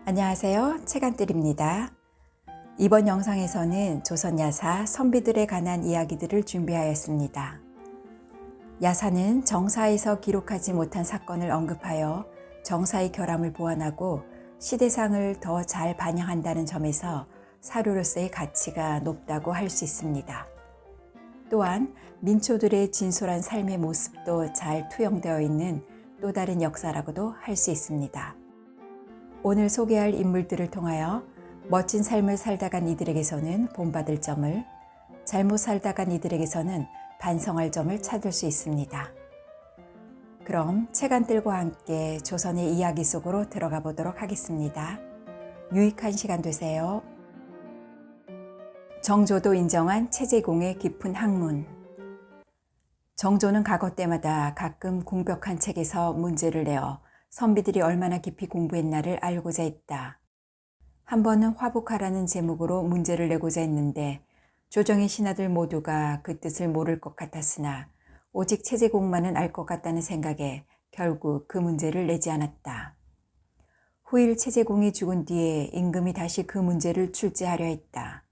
안녕하세요. 책안뜰입니다. 이번 영상에서는 조선 야사 선비들에 관한 이야기들을 준비하였습니다. 야사는 정사에서 기록하지 못한 사건을 언급하여 정사의 결함을 보완하고 시대상을 더 잘 반영한다는 점에서 사료로서의 가치가 높다고 할 수 있습니다. 또한 민초들의 진솔한 삶의 모습도 잘 투영되어 있는 또 다른 역사라고도 할 수 있습니다. 오늘 소개할 인물들을 통하여 멋진 삶을 살다간 이들에게서는 본받을 점을, 잘못 살다간 이들에게서는 반성할 점을 찾을 수 있습니다. 그럼 책안뜰과 함께 조선의 이야기 속으로 들어가 보도록 하겠습니다. 유익한 시간 되세요. 정조도 인정한 체제공의 깊은 학문. 정조는 과거 때마다 가끔 공벽한 책에서 문제를 내어 선비들이 얼마나 깊이 공부했나를 알고자 했다. 한 번은 화복하라는 제목으로 문제를 내고자 했는데 조정의 신하들 모두가 그 뜻을 모를 것 같았으나 오직 체제공만은 알 것 같다는 생각에 결국 그 문제를 내지 않았다. 후일 체제공이 죽은 뒤에 임금이 다시 그 문제를 출제하려 했다.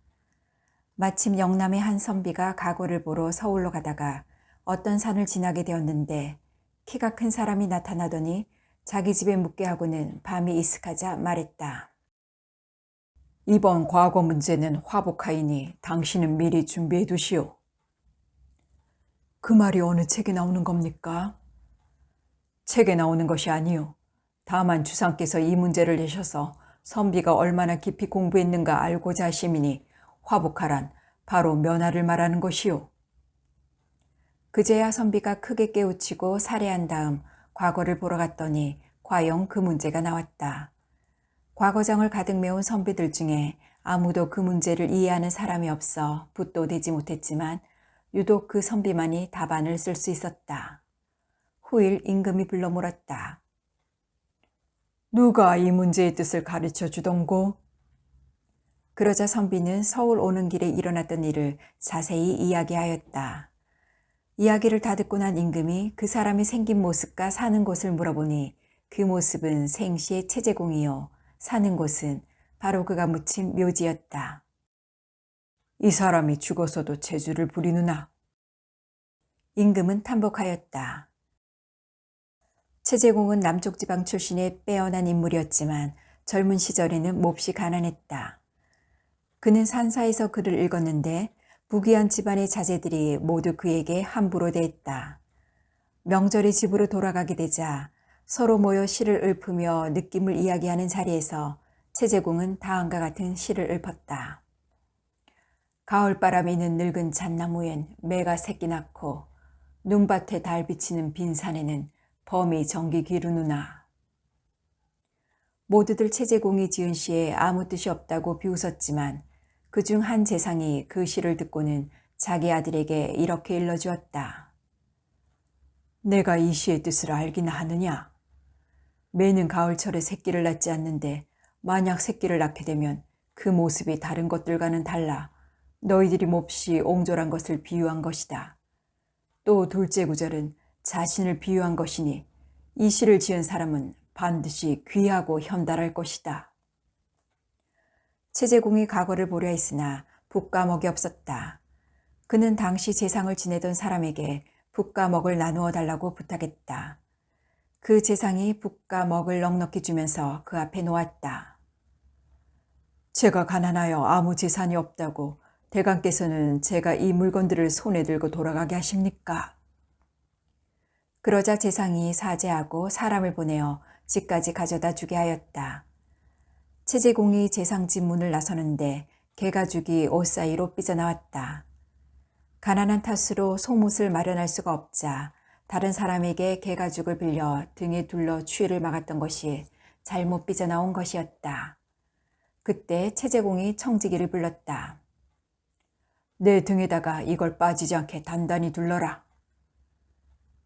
마침 영남의 한 선비가 가고를 보러 서울로 가다가 어떤 산을 지나게 되었는데 키가 큰 사람이 나타나더니 자기 집에 묵게 하고는 밤이 이슥하자 말했다. 이번 과거 문제는 화복하이니 당신은 미리 준비해 두시오. 그 말이 어느 책에 나오는 겁니까? 책에 나오는 것이 아니오. 다만 주상께서 이 문제를 내셔서 선비가 얼마나 깊이 공부했는가 알고자 하심이니 화복하란 바로 면화를 말하는 것이오. 그제야 선비가 크게 깨우치고 살해한 다음 과거를 보러 갔더니 과연 그 문제가 나왔다. 과거장을 가득 메운 선비들 중에 아무도 그 문제를 이해하는 사람이 없어 붓도 대지 못했지만 유독 그 선비만이 답안을 쓸 수 있었다. 후일 임금이 불러 물었다. 누가 이 문제의 뜻을 가르쳐 주던고? 그러자 선비는 서울 오는 길에 일어났던 일을 자세히 이야기하였다. 이야기를 다 듣고 난 임금이 그 사람이 생긴 모습과 사는 곳을 물어보니 그 모습은 생시의 체제공이요 사는 곳은 바로 그가 묻힌 묘지였다. 이 사람이 죽어서도 재주를 부리느나? 임금은 탐복하였다. 체제공은 남쪽 지방 출신의 빼어난 인물이었지만 젊은 시절에는 몹시 가난했다. 그는 산사에서 글을 읽었는데 부귀한 집안의 자제들이 모두 그에게 함부로 대했다. 명절에 집으로 돌아가게 되자 서로 모여 시를 읊으며 느낌을 이야기하는 자리에서 체제공은 다음과 같은 시를 읊었다. 가을바람이 있는 늙은 잣나무엔 매가 새끼 낳고 눈밭에 달 비치는 빈산에는 범이 전기 기르누나. 모두들 체제공이 지은 시에 아무 뜻이 없다고 비웃었지만 그중 한 재상이 그 시를 듣고는 자기 아들에게 이렇게 일러주었다. 내가 이 시의 뜻을 알기나 하느냐? 매는 가을철에 새끼를 낳지 않는데 만약 새끼를 낳게 되면 그 모습이 다른 것들과는 달라 너희들이 몹시 옹졸한 것을 비유한 것이다. 또 둘째 구절은 자신을 비유한 것이니 이 시를 지은 사람은 반드시 귀하고 현달할 것이다. 체제공이 과거를 보려 했으나 붓과 먹이 없었다. 그는 당시 재상을 지내던 사람에게 붓과 먹을 나누어 달라고 부탁했다. 그 재상이 붓과 먹을 넉넉히 주면서 그 앞에 놓았다. 제가 가난하여 아무 재산이 없다고 대감께서는 제가 이 물건들을 손에 들고 돌아가게 하십니까? 그러자 재상이 사죄하고 사람을 보내어 집까지 가져다 주게 하였다. 체제공이 재상 집 문을 나서는데 개가죽이 옷 사이로 삐져나왔다. 가난한 탓으로 속못을 마련할 수가 없자 다른 사람에게 개가죽을 빌려 등에 둘러 추위를 막았던 것이 잘못 삐져나온 것이었다. 그때 체제공이 청지기를 불렀다. 내 등에다가 이걸 빠지지 않게 단단히 둘러라.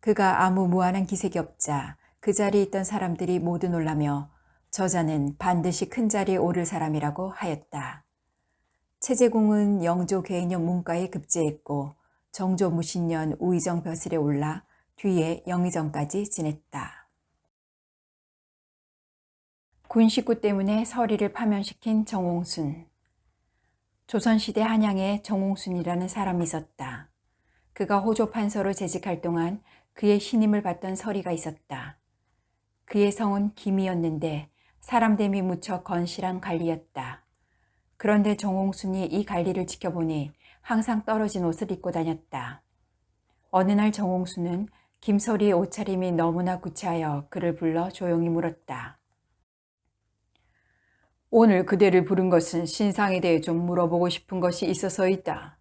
그가 아무 무한한 기색이 없자 그 자리에 있던 사람들이 모두 놀라며 저자는 반드시 큰 자리에 오를 사람이라고 하였다. 체제공은 영조 괴년 문과에 급제했고 정조 무신년 우의정 벼슬에 올라 뒤에 영의정까지 지냈다. 군 식구 때문에 서리를 파면시킨 정홍순. 조선시대 한양에 정홍순이라는 사람이 있었다. 그가 호조 판서로 재직할 동안 그의 신임을 받던 서리가 있었다. 그의 성은 김이었는데 사람됨이 무척 건실한 관리였다. 그런데 정홍순이 이 관리를 지켜보니 항상 떨어진 옷을 입고 다녔다. 어느 날 정홍순은 김서리의 옷차림이 너무나 구차하여 그를 불러 조용히 물었다. 오늘 그대를 부른 것은 신상에 대해 좀 물어보고 싶은 것이 있어서이다.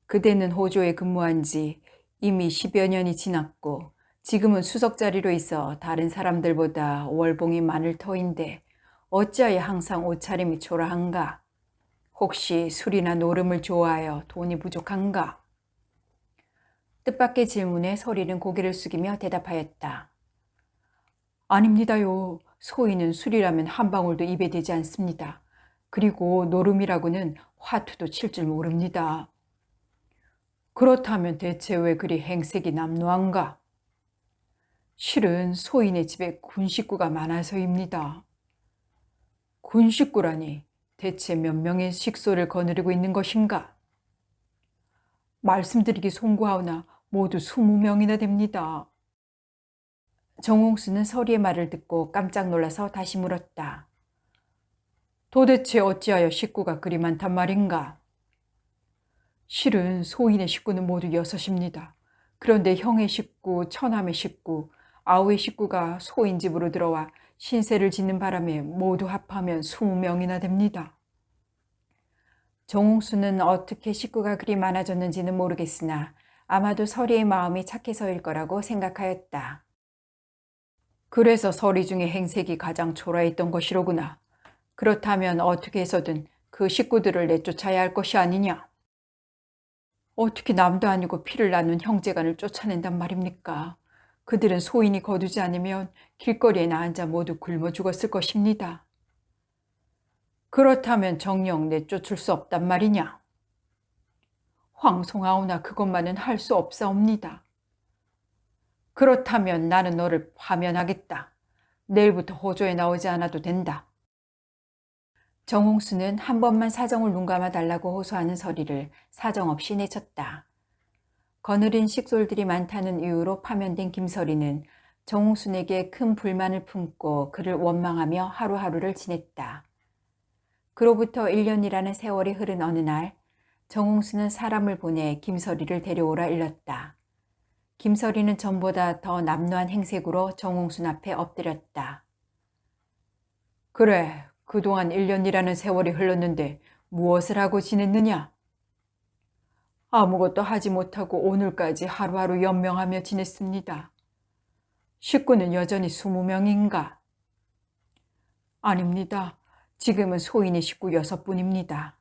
그대는 호조에 근무한 지 이미 10여 년이 지났고 지금은 수석 자리로 있어 다른 사람들보다 월봉이 많을 터인데 어찌하여 항상 옷차림이 초라한가? 혹시 술이나 노름을 좋아하여 돈이 부족한가? 뜻밖의 질문에 서리는 고개를 숙이며 대답하였다. 아닙니다요. 소인은 술이라면 한 방울도 입에 대지 않습니다. 그리고 노름이라고는 화투도 칠 줄 모릅니다. 그렇다면 대체 왜 그리 행색이 남루한가? 실은 소인의 집에 군 식구가 많아서입니다. 군 식구라니 대체 몇 명의 식소를 거느리고 있는 것인가? 말씀드리기 송구하오나 모두 20명이나 됩니다. 정홍수는 서리의 말을 듣고 깜짝 놀라서 다시 물었다. 도대체 어찌하여 식구가 그리 많단 말인가? 실은 소인의 식구는 모두 6입니다. 그런데 형의 식구, 처남의 식구, 아우의 식구가 소인 집으로 들어와 신세를 짓는 바람에 모두 합하면 20명이나 됩니다. 정홍수는 어떻게 식구가 그리 많아졌는지는 모르겠으나 아마도 서리의 마음이 착해서일 거라고 생각하였다. 그래서 서리 중에 행색이 가장 초라했던 것이로구나. 그렇다면 어떻게 해서든 그 식구들을 내쫓아야 할 것이 아니냐. 어떻게 남도 아니고 피를 나눈 형제간을 쫓아낸단 말입니까? 그들은 소인이 거두지 않으면 길거리에 앉아 모두 굶어 죽었을 것입니다. 그렇다면 정녕 내쫓을 수 없단 말이냐? 황송하오나 그것만은 할 수 없사옵니다. 그렇다면 나는 너를 파면하겠다. 내일부터 호조에 나오지 않아도 된다. 정홍수는 한 번만 사정을 눈감아 달라고 호소하는 서리를 사정없이 내쳤다. 거느린 식솔들이 많다는 이유로 파면된 김서리는 정홍순에게 큰 불만을 품고 그를 원망하며 하루하루를 지냈다. 그로부터 1년이라는 세월이 흐른 어느 날 정홍수는 사람을 보내 김서리를 데려오라 일렀다. 김서리는 전보다 더 남루한 행색으로 정홍순 앞에 엎드렸다. 그래, 그동안 1년이라는 세월이 흘렀는데 무엇을 하고 지냈느냐? 아무것도 하지 못하고 오늘까지 하루하루 연명하며 지냈습니다. 식구는 여전히 20명인가? 아닙니다. 지금은 소인의 식구 6분입니다.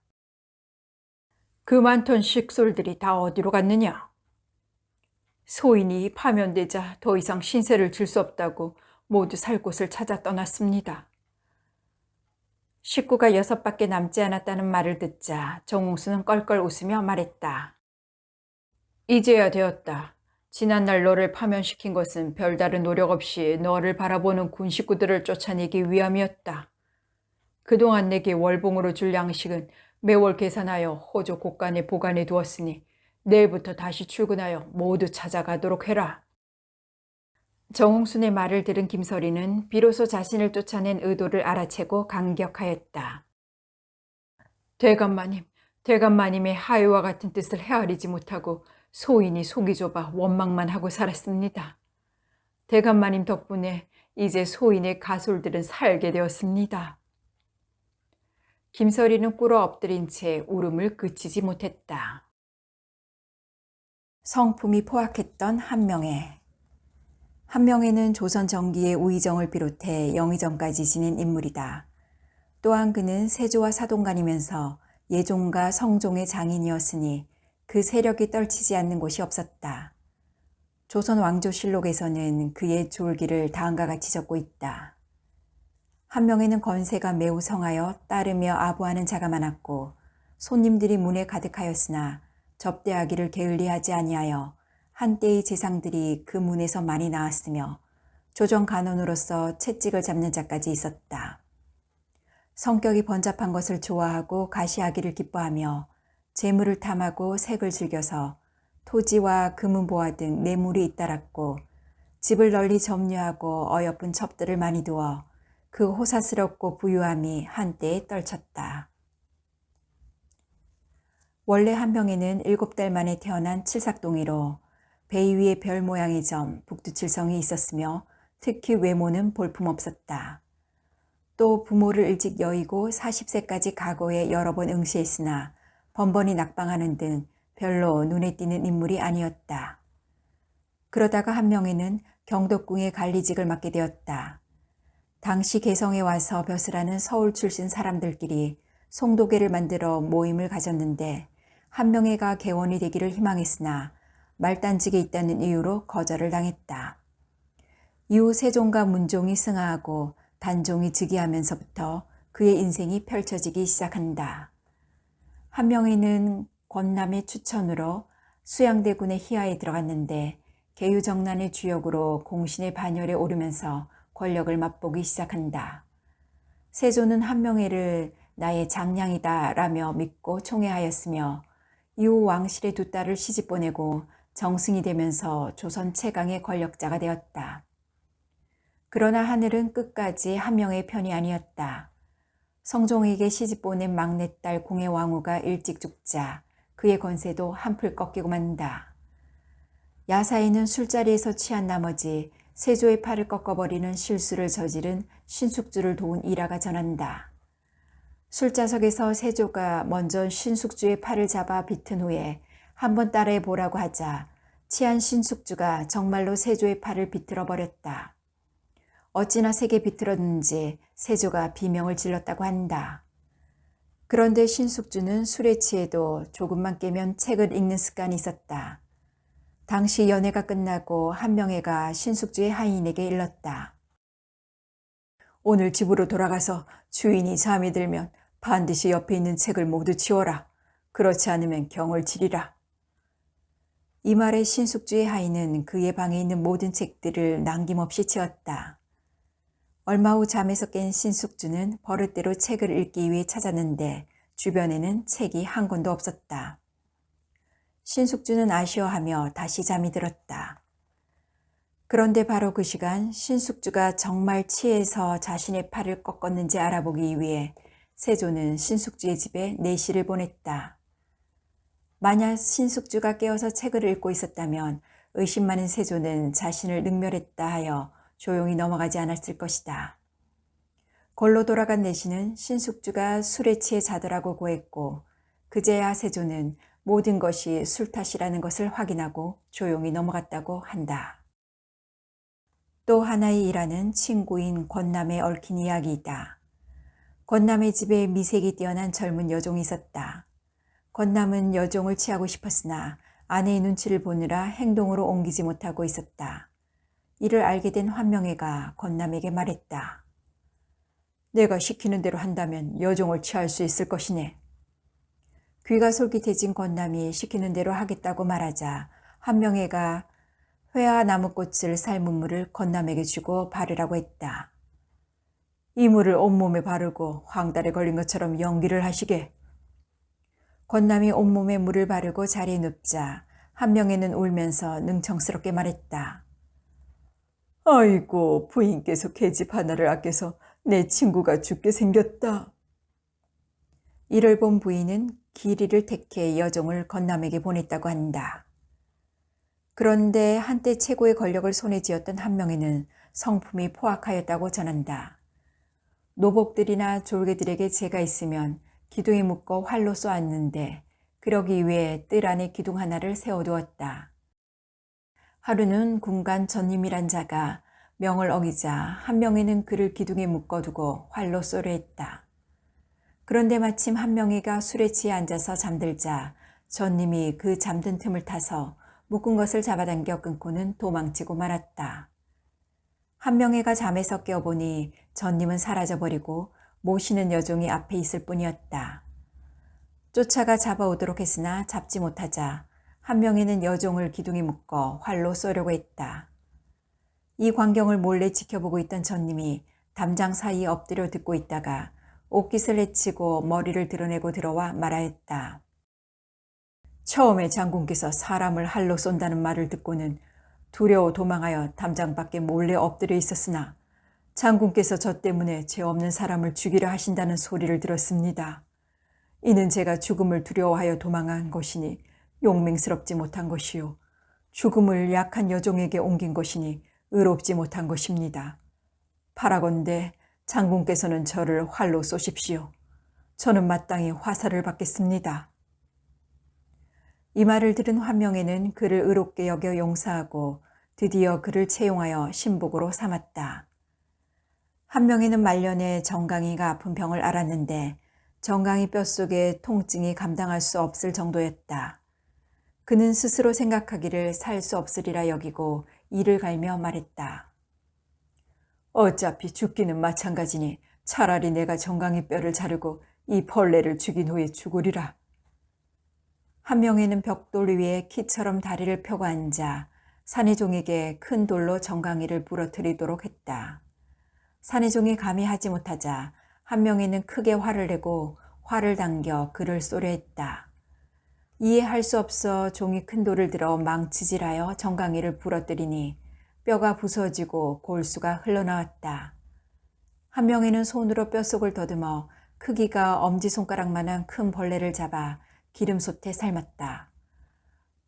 그 많던 식솔들이 다 어디로 갔느냐? 소인이 파면되자 더 이상 신세를 질 수 없다고 모두 살 곳을 찾아 떠났습니다. 식구가 6밖에 남지 않았다는 말을 듣자 정홍수는 껄껄 웃으며 말했다. 이제야 되었다. 지난날 너를 파면시킨 것은 별다른 노력 없이 너를 바라보는 군 식구들을 쫓아내기 위함이었다. 그동안 내게 월봉으로 줄 양식은 매월 계산하여 호조 곳간에 보관해 두었으니 내일부터 다시 출근하여 모두 찾아가도록 해라. 정홍순의 말을 들은 김서리는 비로소 자신을 쫓아낸 의도를 알아채고 감격하였다. 대감마님의 하의와 같은 뜻을 헤아리지 못하고 소인이 속이 좁아 원망만 하고 살았습니다. 대감마님 덕분에 이제 소인의 가솔들은 살게 되었습니다. 김서리는 꿇어 엎드린 채 울음을 그치지 못했다. 성품이 포악했던 한명회는 조선 정기의 우의정을 비롯해 영의정까지 지낸 인물이다. 또한 그는 세조와 사돈간이면서 예종과 성종의 장인이었으니 그 세력이 떨치지 않는 곳이 없었다. 조선 왕조실록에서는 그의 졸기를 다음과 같이 적고 있다. 한명회는 건세가 매우 성하여 따르며 아부하는 자가 많았고 손님들이 문에 가득하였으나 접대하기를 게을리하지 아니하여 한때의 재상들이 그 문에서 많이 나왔으며 조정 간원으로서 채찍을 잡는 자까지 있었다. 성격이 번잡한 것을 좋아하고 가시하기를 기뻐하며 재물을 탐하고 색을 즐겨서 토지와 금은보화 등 뇌물이 잇따랐고 집을 널리 점유하고 어여쁜 첩들을 많이 두어 그 호사스럽고 부유함이 한때에 떨쳤다. 원래 한명에는 7달 만에 태어난 칠삭동이로 배 위에 별 모양의 점 북두칠성이 있었으며 특히 외모는 볼품없었다. 또 부모를 일찍 여의고 40세까지 과거에 여러 번 응시했으나 번번이 낙방하는 등 별로 눈에 띄는 인물이 아니었다. 그러다가 한명에는 경덕궁의 관리직을 맡게 되었다. 당시 개성에 와서 벼슬하는 서울 출신 사람들끼리 송도계를 만들어 모임을 가졌는데 한명회가 개원이 되기를 희망했으나 말단직에 있다는 이유로 거절을 당했다. 이후 세종과 문종이 승하하고 단종이 즉위하면서부터 그의 인생이 펼쳐지기 시작한다. 한명회는 권남의 추천으로 수양대군의 희하에 들어갔는데 계유정난의 주역으로 공신의 반열에 오르면서 권력을 맛보기 시작한다. 세조는 한명회를 나의 장량이다 라며 믿고 총애하였으며 이후 왕실의 두 딸을 시집보내고 정승이 되면서 조선 최강의 권력자가 되었다. 그러나 하늘은 끝까지 한명의 편이 아니었다. 성종에게 시집보낸 막내딸 공해왕후가 일찍 죽자 그의 권세도 한풀 꺾이고 만다. 야사에는 술자리에서 취한 나머지 세조의 팔을 꺾어버리는 실수를 저지른 신숙주를 도운 일화가 전한다. 술자석에서 세조가 먼저 신숙주의 팔을 잡아 비튼 후에 한번 따라해 보라고 하자 취한 신숙주가 정말로 세조의 팔을 비틀어 버렸다. 어찌나 세게 비틀었는지 세조가 비명을 질렀다고 한다. 그런데 신숙주는 술에 취해도 조금만 깨면 책을 읽는 습관이 있었다. 당시 연회가 끝나고 한명회가 신숙주의 하인에게 일렀다. 오늘 집으로 돌아가서 주인이 잠이 들면 반드시 옆에 있는 책을 모두 치워라. 그렇지 않으면 경을 치리라. 이 말에 신숙주의 하인은 그의 방에 있는 모든 책들을 남김없이 치웠다. 얼마 후 잠에서 깬 신숙주는 버릇대로 책을 읽기 위해 찾았는데 주변에는 책이 한 권도 없었다. 신숙주는 아쉬워하며 다시 잠이 들었다. 그런데 바로 그 시간 신숙주가 정말 취해서 자신의 팔을 꺾었는지 알아보기 위해 세조는 신숙주의 집에 내시를 보냈다. 만약 신숙주가 깨어서 책을 읽고 있었다면 의심 많은 세조는 자신을 능멸했다 하여 조용히 넘어가지 않았을 것이다. 골로 돌아간 내시는 신숙주가 술에 취해 자더라고 고했고 그제야 세조는 모든 것이 술 탓이라는 것을 확인하고 조용히 넘어갔다고 한다. 또 하나의 일화는 친구인 권남에 얽힌 이야기이다. 권남의 집에 미색이 뛰어난 젊은 여종이 있었다. 권남은 여종을 취하고 싶었으나 아내의 눈치를 보느라 행동으로 옮기지 못하고 있었다. 이를 알게 된 환명회가 권남에게 말했다. 내가 시키는 대로 한다면 여종을 취할 수 있을 것이네. 귀가 솔깃해진 권남이 시키는 대로 하겠다고 말하자 환명회가 회와 나무꽃을 삶은 물을 권남에게 주고 바르라고 했다. 이 물을 온몸에 바르고 황달에 걸린 것처럼 연기를 하시게. 권남이 온몸에 물을 바르고 자리에 눕자 한명회는 울면서 능청스럽게 말했다. 아이고, 부인께서 계집 하나를 아껴서 내 친구가 죽게 생겼다. 이를 본 부인은 기리를 택해 여종을 권남에게 보냈다고 한다. 그런데 한때 최고의 권력을 손에 쥐었던 한명회는 성품이 포악하였다고 전한다. 노복들이나 졸개들에게 죄가 있으면 기둥에 묶어 활로 쏘았는데 그러기 위해 뜰 안에 기둥 하나를 세워두었다. 하루는 군간 전님이란 자가 명을 어기자 한명회는 그를 기둥에 묶어두고 활로 쏘려 했다. 그런데 마침 한명회가 술에 취해 앉아서 잠들자 전님이 그 잠든 틈을 타서 묶은 것을 잡아당겨 끊고는 도망치고 말았다. 한명회가 잠에서 깨어보니 전님은 사라져버리고 모시는 여종이 앞에 있을 뿐이었다. 쫓아가 잡아오도록 했으나 잡지 못하자 한명회는 여종을 기둥에 묶어 활로 쏘려고 했다. 이 광경을 몰래 지켜보고 있던 전님이 담장 사이에 엎드려 듣고 있다가 옷깃을 헤치고 머리를 드러내고 들어와 말하였다. 처음에 장군께서 사람을 활로 쏜다는 말을 듣고는 두려워 도망하여 담장 밖에 몰래 엎드려 있었으나 장군께서 저 때문에 죄 없는 사람을 죽이려 하신다는 소리를 들었습니다. 이는 제가 죽음을 두려워하여 도망한 것이니 용맹스럽지 못한 것이요. 죽음을 약한 여종에게 옮긴 것이니 의롭지 못한 것입니다. 바라건대 장군께서는 저를 활로 쏘십시오. 저는 마땅히 화살을 받겠습니다. 이 말을 들은 환명에는 그를 의롭게 여겨 용서하고 드디어 그를 채용하여 신복으로 삼았다. 한명에는 말년에 정강이가 아픈 병을 앓았는데 정강이 뼛속에 통증이 감당할 수 없을 정도였다. 그는 스스로 생각하기를 살 수 없으리라 여기고 이를 갈며 말했다. 어차피 죽기는 마찬가지니 차라리 내가 정강이 뼈를 자르고 이 벌레를 죽인 후에 죽으리라. 한명에는 벽돌 위에 키처럼 다리를 펴고 앉아 산의종에게 큰 돌로 정강이를 부러뜨리도록 했다. 산의종이 감히 하지 못하자 한명에는 크게 화를 내고 활을 당겨 그를 쏘려 했다. 이에 할 수 없어 종이 큰 돌을 들어 망치질하여 정강이를 부러뜨리니 뼈가 부서지고 골수가 흘러나왔다. 한명에는 손으로 뼛속을 더듬어 크기가 엄지손가락만한 큰 벌레를 잡아 기름솥에 삶았다.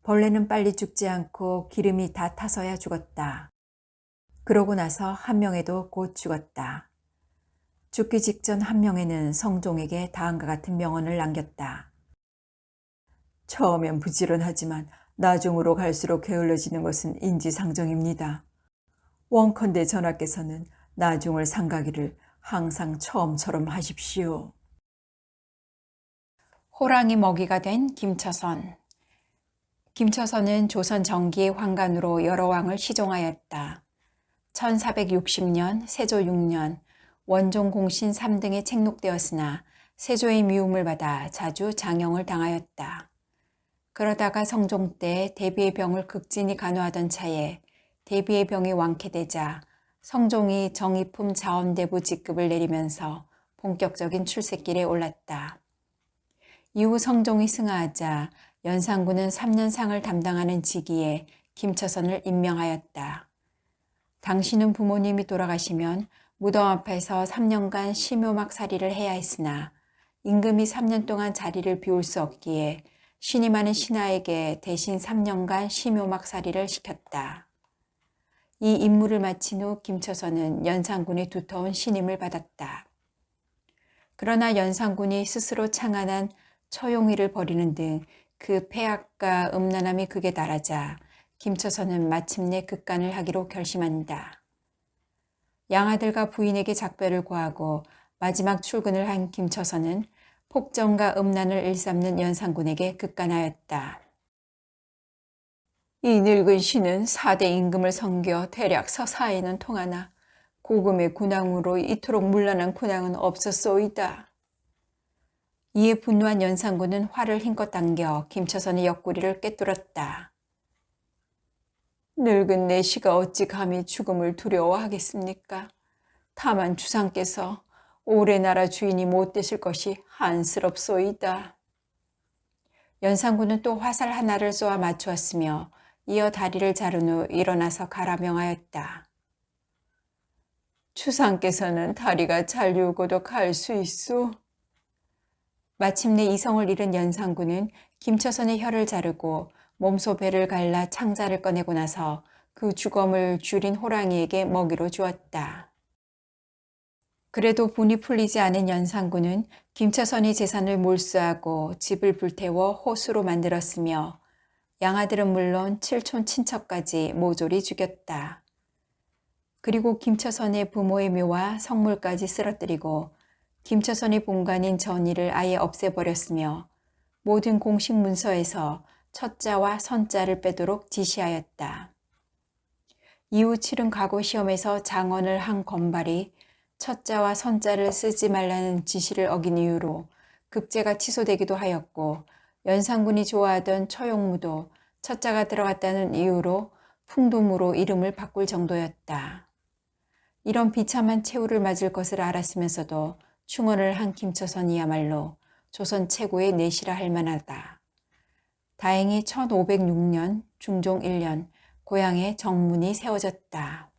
벌레는 빨리 죽지 않고 기름이 다 타서야 죽었다. 그러고 나서 한명에도 곧 죽었다. 죽기 직전 한명에는 성종에게 다음과 같은 명언을 남겼다. 처음엔 부지런하지만 나중으로 갈수록 게을러지는 것은 인지상정입니다. 원컨대 전하께서는 나중을 상가기를 항상 처음처럼 하십시오. 호랑이 먹이가 된 김처선. 김처선은 조선 정기의 황관으로 여러 왕을 시종하였다. 1460년, 세조 6년, 원종 공신 3등에 책록되었으나 세조의 미움을 받아 자주 장형을 당하였다. 그러다가 성종 때 대비의 병을 극진히 간호하던 차에 대비의 병이 완쾌되자 성종이 정의품 자원대부 직급을 내리면서 본격적인 출세길에 올랐다. 이후 성종이 승하하자 연산군은 3년 상을 담당하는 직위에 김처선을 임명하였다. 당신은 부모님이 돌아가시면 무덤 앞에서 3년간 심요막살이를 해야 했으나 임금이 3년 동안 자리를 비울 수 없기에 신임하는 신하에게 대신 3년간 심요막살이를 시켰다. 이 임무를 마친 후 김처선은 연산군의 두터운 신임을 받았다. 그러나 연산군이 스스로 창안한 처용의를 벌이는 등 그 폐악과 음란함이 극에 달하자 김처선은 마침내 극간을 하기로 결심한다. 양아들과 부인에게 작별을 고하고 마지막 출근을 한 김처선은 폭정과 음란을 일삼는 연산군에게 극간하였다. 이 늙은 신은 4대 임금을 섬겨 대략 서사에는 통하나 고금의 군왕으로 이토록 문란한 군왕은 없었소이다. 이에 분노한 연산군은 활을 힘껏 당겨 김처선의 옆구리를 꿰뚫었다. 늙은 내시가 어찌 감히 죽음을 두려워하겠습니까? 다만 주상께서 오래 나라 주인이 못 되실 것이 한스럽소이다. 연산군은 또 화살 하나를 쏘아 맞추었으며 이어 다리를 자른 후 일어나서 가라 명하였다. 주상께서는 다리가 잘리우고도 갈 수 있소. 마침내 이성을 잃은 연산군은 김처선의 혀를 자르고 몸소 배를 갈라 창자를 꺼내고 나서 그 주검을 줄인 호랑이에게 먹이로 주었다. 그래도 분이 풀리지 않은 연산군은 김처선의 재산을 몰수하고 집을 불태워 호수로 만들었으며 양아들은 물론 칠촌 친척까지 모조리 죽였다. 그리고 김처선의 부모의 묘와 성물까지 쓰러뜨리고 김처선의 본관인 전의를 아예 없애버렸으며 모든 공식 문서에서 첫자와 선자를 빼도록 지시하였다. 이후 치른 과거 시험에서 장원을 한 건발이 첫자와 선자를 쓰지 말라는 지시를 어긴 이유로 급제가 취소되기도 하였고 연산군이 좋아하던 처용무도 첫자가 들어갔다는 이유로 풍둠으로 이름을 바꿀 정도였다. 이런 비참한 최후를 맞을 것을 알았으면서도 충언을 한 김처선이야말로 조선 최고의 내시라 할 만하다. 다행히 1506년 중종 1년 고향에 정문이 세워졌다.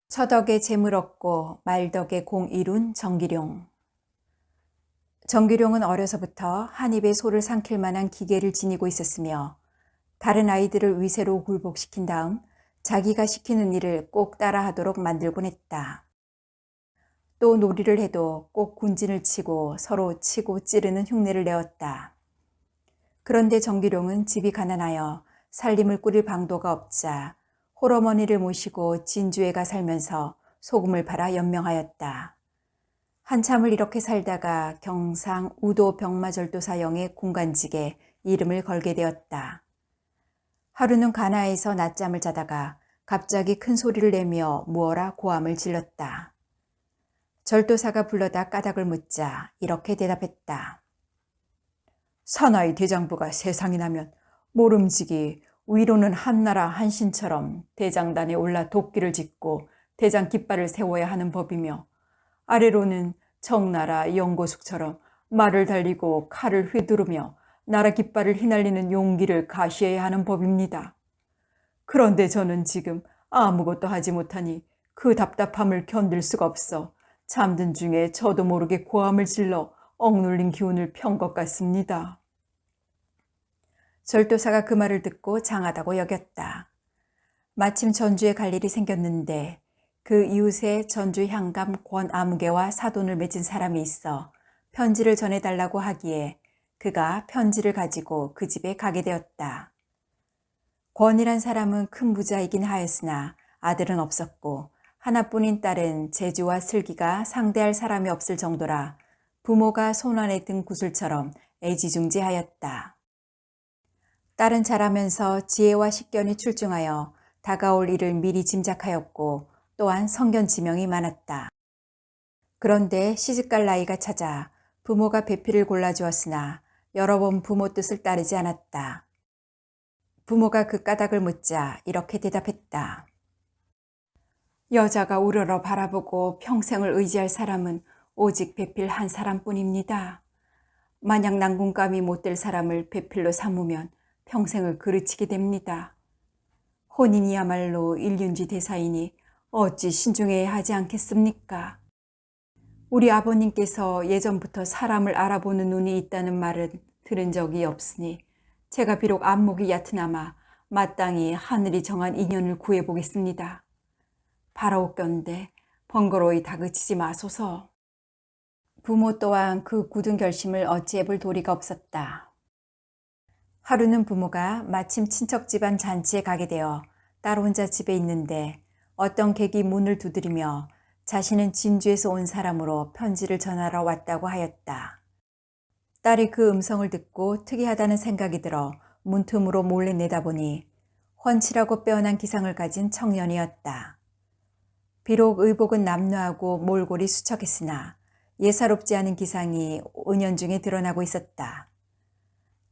처덕에 재물 얻고 말덕에 공 이룬 정기룡. 정기룡은 어려서부터 한 입에 소를 삼킬 만한 기계를 지니고 있었으며 다른 아이들을 위세로 굴복시킨 다음 자기가 시키는 일을 꼭 따라하도록 만들곤 했다. 또 놀이를 해도 꼭 군진을 치고 서로 치고 찌르는 흉내를 내었다. 그런데 정기룡은 집이 가난하여 살림을 꾸릴 방도가 없자 홀어머니를 모시고 진주에 가 살면서 소금을 팔아 연명하였다. 한참을 이렇게 살다가 경상 우도 병마절도사영의 공간직에 이름을 걸게 되었다. 하루는 관아에서 낮잠을 자다가 갑자기 큰 소리를 내며 무어라 고함을 질렀다. 절도사가 불러다 까닭을 묻자 이렇게 대답했다. 사나이 대장부가 세상이 나면 모름지기 위로는 한나라 한신처럼 대장단에 올라 도끼를 짚고 대장 깃발을 세워야 하는 법이며 아래로는 청나라 영고숙처럼 말을 달리고 칼을 휘두르며 나라 깃발을 휘날리는 용기를 가시해야 하는 법입니다. 그런데 저는 지금 아무것도 하지 못하니 그 답답함을 견딜 수가 없어 잠든 중에 저도 모르게 고함을 질러 억눌린 기운을 편 것 같습니다. 절도사가 그 말을 듣고 장하다고 여겼다. 마침 전주에 갈 일이 생겼는데 그 이웃에 전주 향감 권아무개와 사돈을 맺은 사람이 있어 편지를 전해달라고 하기에 그가 편지를 가지고 그 집에 가게 되었다. 권이란 사람은 큰 부자이긴 하였으나 아들은 없었고 하나뿐인 딸은 재주와 슬기가 상대할 사람이 없을 정도라 부모가 손안에 든 구슬처럼 애지중지하였다. 딸은 자라면서 지혜와 식견이 출중하여 다가올 일을 미리 짐작하였고 또한 성견지명이 많았다. 그런데 시집갈 나이가 차자 부모가 배필을 골라주었으나 여러 번 부모 뜻을 따르지 않았다. 부모가 그 까닭을 묻자 이렇게 대답했다. 여자가 우러러 바라보고 평생을 의지할 사람은 오직 배필 한 사람뿐입니다. 만약 낭군감이 못될 사람을 배필로 삼으면 평생을 그르치게 됩니다. 혼인이야말로 일륜지 대사이니 어찌 신중해야 하지 않겠습니까? 우리 아버님께서 예전부터 사람을 알아보는 눈이 있다는 말은 들은 적이 없으니 제가 비록 안목이 얕으나마 마땅히 하늘이 정한 인연을 구해보겠습니다. 바라옵건대 번거로이 다그치지 마소서. 부모 또한 그 굳은 결심을 어찌해볼 도리가 없었다. 하루는 부모가 마침 친척 집안 잔치에 가게 되어 딸 혼자 집에 있는데 어떤 객이 문을 두드리며 자신은 진주에서 온 사람으로 편지를 전하러 왔다고 하였다. 딸이 그 음성을 듣고 특이하다는 생각이 들어 문틈으로 몰래 내다보니 훤칠하고 빼어난 기상을 가진 청년이었다. 비록 의복은 남루하고 몰골이 수척했으나 예사롭지 않은 기상이 은연중에 드러나고 있었다.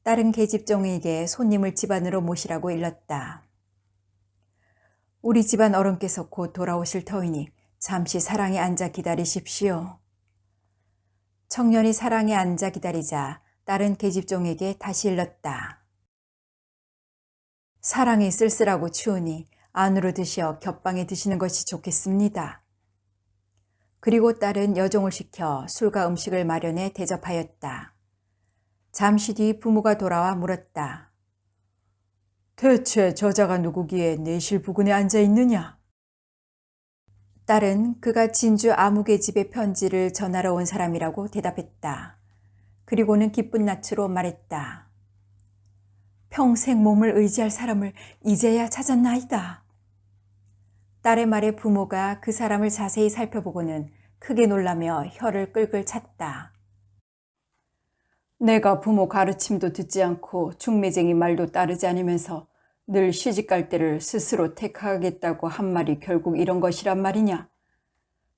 딸은 계집종에게 손님을 집안으로 모시라고 일렀다. 우리 집안 어른께서 곧 돌아오실 터이니 잠시 사랑에 앉아 기다리십시오. 청년이 사랑에 앉아 기다리자 딸은 계집종에게 다시 일렀다. 사랑이 쓸쓸하고 추우니 안으로 드시어 겹방에 드시는 것이 좋겠습니다. 그리고 딸은 여종을 시켜 술과 음식을 마련해 대접하였다. 잠시 뒤 부모가 돌아와 물었다. 대체 저자가 누구기에 내실 부근에 앉아 있느냐? 딸은 그가 진주 아무개 집에 편지를 전하러 온 사람이라고 대답했다. 그리고는 기쁜 낯으로 말했다. 평생 몸을 의지할 사람을 이제야 찾았나이다. 딸의 말에 부모가 그 사람을 자세히 살펴보고는 크게 놀라며 혀를 끌끌 찼다. 내가 부모 가르침도 듣지 않고 중매쟁이 말도 따르지 않으면서 늘 시집갈 때를 스스로 택하겠다고 한 말이 결국 이런 것이란 말이냐.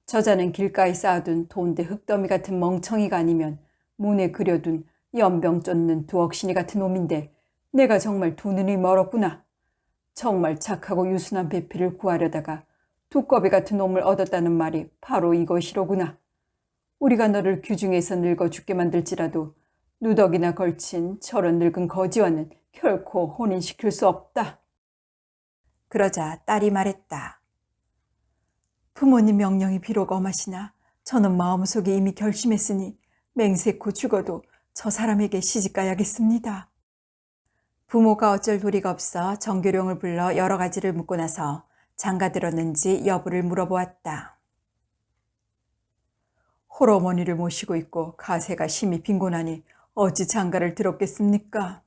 저자는 길가에 쌓아둔 돈대 흙더미 같은 멍청이가 아니면 문에 그려둔 연병 쫓는 두억신이 같은 놈인데 내가 정말 두 눈이 멀었구나. 정말 착하고 유순한 배필을 구하려다가 두꺼비 같은 놈을 얻었다는 말이 바로 이것이로구나. 우리가 너를 귀중해서 늙어 죽게 만들지라도 누더기나 걸친 저런 늙은 거지와는 결코 혼인시킬 수 없다. 그러자 딸이 말했다. 부모님 명령이 비록 엄하시나 저는 마음속에 이미 결심했으니 맹세코 죽어도 저 사람에게 시집가야겠습니다. 부모가 어쩔 도리가 없어 정교룡을 불러 여러 가지를 묻고 나서 장가 들었는지 여부를 물어보았다. 홀어머니를 모시고 있고 가세가 심히 빈곤하니 어찌 장가를 들었겠습니까?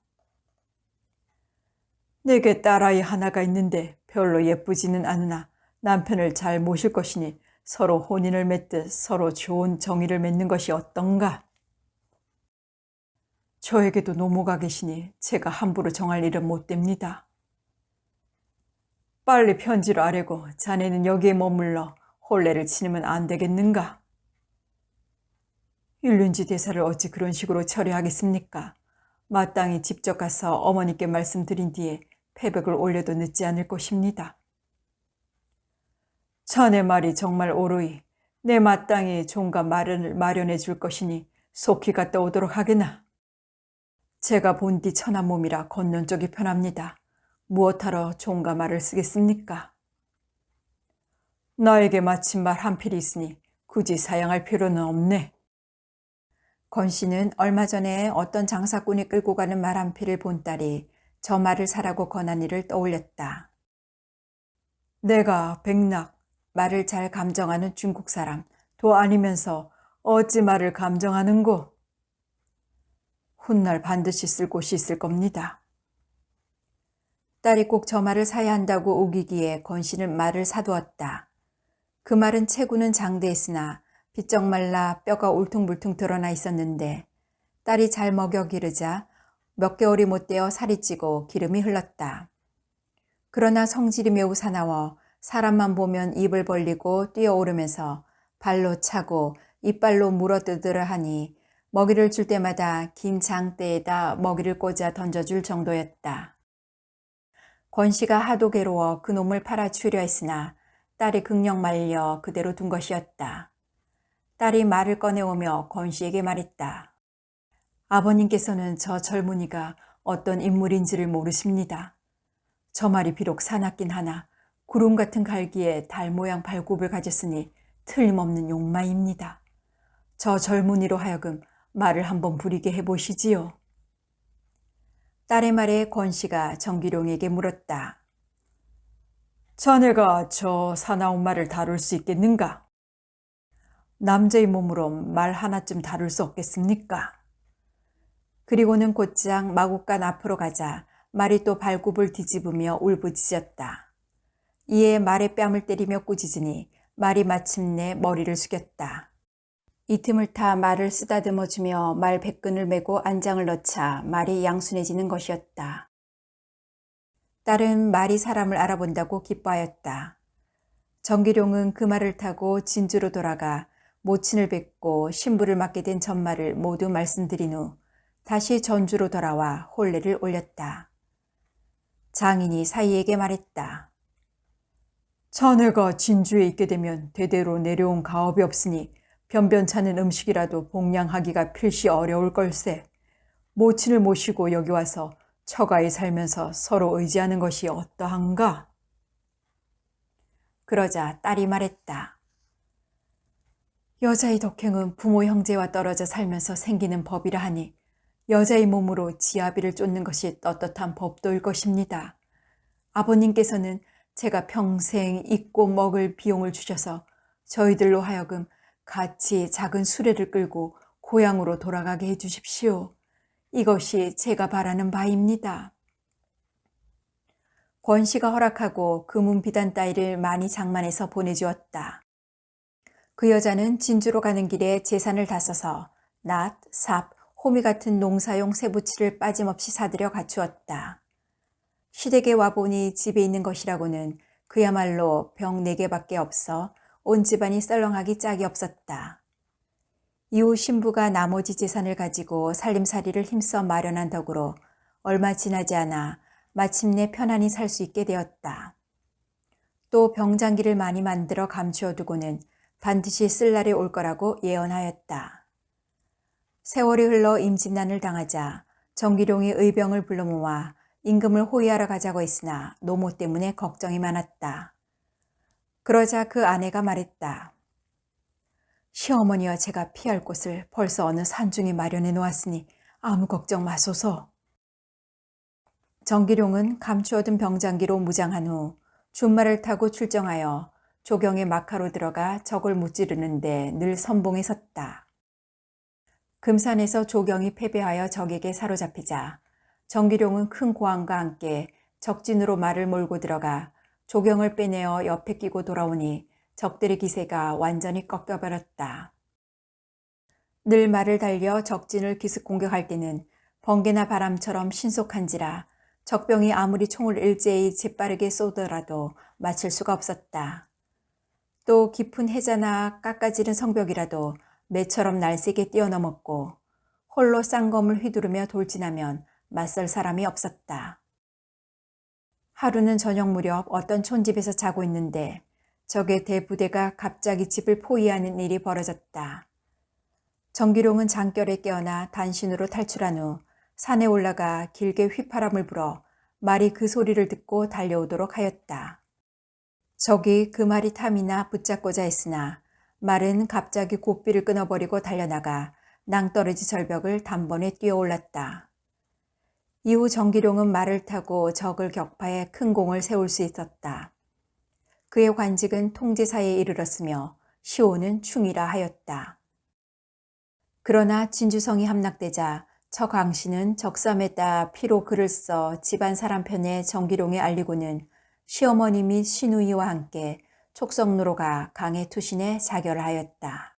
내게 딸아이 하나가 있는데 별로 예쁘지는 않으나 남편을 잘 모실 것이니 서로 혼인을 맺듯 서로 좋은 정의를 맺는 것이 어떤가? 저에게도 노모가 계시니 제가 함부로 정할 일은 못 됩니다. 빨리 편지를 아뢰고 자네는 여기에 머물러 혼례를 치르면 안 되겠는가? 율륜지 대사를 어찌 그런 식으로 처리하겠습니까? 마땅히 직접 가서 어머니께 말씀드린 뒤에 패백을 올려도 늦지 않을 것입니다. 자네 말이 정말 옳으이 내 마땅히 종가 마련해 줄 것이니 속히 갔다 오도록 하게나. 제가 본디 천한 몸이라 걷는 쪽이 편합니다. 무엇하러 종가 말을 쓰겠습니까? 나에게 마침 말 한 필이 있으니 굳이 사양할 필요는 없네. 권 씨는 얼마 전에 어떤 장사꾼이 끌고 가는 말 한 필을 본 딸이 저 말을 사라고 권한 일을 떠올렸다. 내가 백낙, 말을 잘 감정하는 중국 사람, 도 아니면서 어찌 말을 감정하는고? 훗날 반드시 쓸 곳이 있을 겁니다. 딸이 꼭 저 말을 사야 한다고 우기기에 권 씨는 말을 사두었다. 그 말은 체구는 장대했으나 비쩍 말라 뼈가 울퉁불퉁 드러나 있었는데 딸이 잘 먹여 기르자 몇 개월이 못되어 살이 찌고 기름이 흘렀다. 그러나 성질이 매우 사나워 사람만 보면 입을 벌리고 뛰어오르면서 발로 차고 이빨로 물어뜯으려 하니 먹이를 줄 때마다 긴 장대에다 먹이를 꽂아 던져줄 정도였다. 권 씨가 하도 괴로워 그놈을 팔아주려 했으나 딸이 극력 말려 그대로 둔 것이었다. 딸이 말을 꺼내오며 권 씨에게 말했다. 아버님께서는 저 젊은이가 어떤 인물인지를 모르십니다. 저 말이 비록 사납긴 하나 구름 같은 갈기에 달 모양 발굽을 가졌으니 틀림없는 용마입니다. 저 젊은이로 하여금 말을 한번 부리게 해보시지요. 딸의 말에 권 씨가 정기룡에게 물었다. 자네가 저 사나운 말을 다룰 수 있겠는가? 남자의 몸으로 말 하나쯤 다룰 수 없겠습니까? 그리고는 곧장 마구간 앞으로 가자 말이 또 발굽을 뒤집으며 울부짖었다. 이에 말의 뺨을 때리며 꾸짖으니 말이 마침내 머리를 숙였다. 이 틈을 타 말을 쓰다듬어주며 말 백근을 메고 안장을 넣자 말이 양순해지는 것이었다. 딸은 말이 사람을 알아본다고 기뻐하였다. 정기룡은 그 말을 타고 진주로 돌아가 모친을 뵙고 신부를 맞게 된 전말을 모두 말씀드린 후 다시 전주로 돌아와 혼례를 올렸다. 장인이 사이에게 말했다. 자네가 진주에 있게 되면 대대로 내려온 가업이 없으니 변변찮은 음식이라도 봉양하기가 필시 어려울 걸세. 모친을 모시고 여기 와서 처가에 살면서 서로 의지하는 것이 어떠한가? 그러자 딸이 말했다. 여자의 덕행은 부모 형제와 떨어져 살면서 생기는 법이라 하니 여자의 몸으로 지아비를 쫓는 것이 떳떳한 법도일 것입니다. 아버님께서는 제가 평생 입고 먹을 비용을 주셔서 저희들로 하여금 같이 작은 수레를 끌고 고향으로 돌아가게 해주십시오. 이것이 제가 바라는 바입니다. 권 씨가 허락하고 금은 비단 따위를 많이 장만해서 보내주었다. 그 여자는 진주로 가는 길에 재산을 다 써서 낫, 삽, 호미 같은 농사용 쇠붙이를 빠짐없이 사들여 갖추었다. 시댁에 와보니 집에 있는 것이라고는 그야말로 병 4개밖에 없어 온 집안이 썰렁하기 짝이 없었다. 이후 신부가 나머지 재산을 가지고 살림살이를 힘써 마련한 덕으로 얼마 지나지 않아 마침내 편안히 살 수 있게 되었다. 또 병장기를 많이 만들어 감추어두고는 반드시 쓸 날이 올 거라고 예언하였다. 세월이 흘러 임진난을 당하자 정기룡이 의병을 불러 모아 임금을 호위하러 가자고 했으나 노모 때문에 걱정이 많았다. 그러자 그 아내가 말했다. 시어머니와 제가 피할 곳을 벌써 어느 산중에 마련해 놓았으니 아무 걱정 마소서. 정기룡은 감추어둔 병장기로 무장한 후 준말을 타고 출정하여 조경의 막하로 들어가 적을 무찌르는데 늘 선봉에 섰다. 금산에서 조경이 패배하여 적에게 사로잡히자 정기룡은 큰 고함과 함께 적진으로 말을 몰고 들어가 조경을 빼내어 옆에 끼고 돌아오니 적들의 기세가 완전히 꺾여버렸다. 늘 말을 달려 적진을 기습 공격할 때는 번개나 바람처럼 신속한지라 적병이 아무리 총을 일제히 재빠르게 쏘더라도 맞출 수가 없었다. 또 깊은 해자나 깎아지른 성벽이라도 매처럼 날쌔게 뛰어넘었고 홀로 쌍검을 휘두르며 돌진하면 맞설 사람이 없었다. 하루는 저녁 무렵 어떤 촌집에서 자고 있는데 적의 대부대가 갑자기 집을 포위하는 일이 벌어졌다. 정기룡은 장결에 깨어나 단신으로 탈출한 후 산에 올라가 길게 휘파람을 불어 말이 그 소리를 듣고 달려오도록 하였다. 적이 그 말이 탐이나 붙잡고자 했으나 말은 갑자기 고삐를 끊어버리고 달려나가 낭떠러지 절벽을 단번에 뛰어올랐다. 이후 정기룡은 말을 타고 적을 격파해 큰 공을 세울 수 있었다. 그의 관직은 통제사에 이르렀으며 시호는 충이라 하였다. 그러나 진주성이 함락되자 처 강씨는 적삼에다 피로 글을 써 집안 사람 편에 정기룡에 알리고는 시어머니 및 시누이와 함께 촉성로로 가 강에 투신해 자결하였다.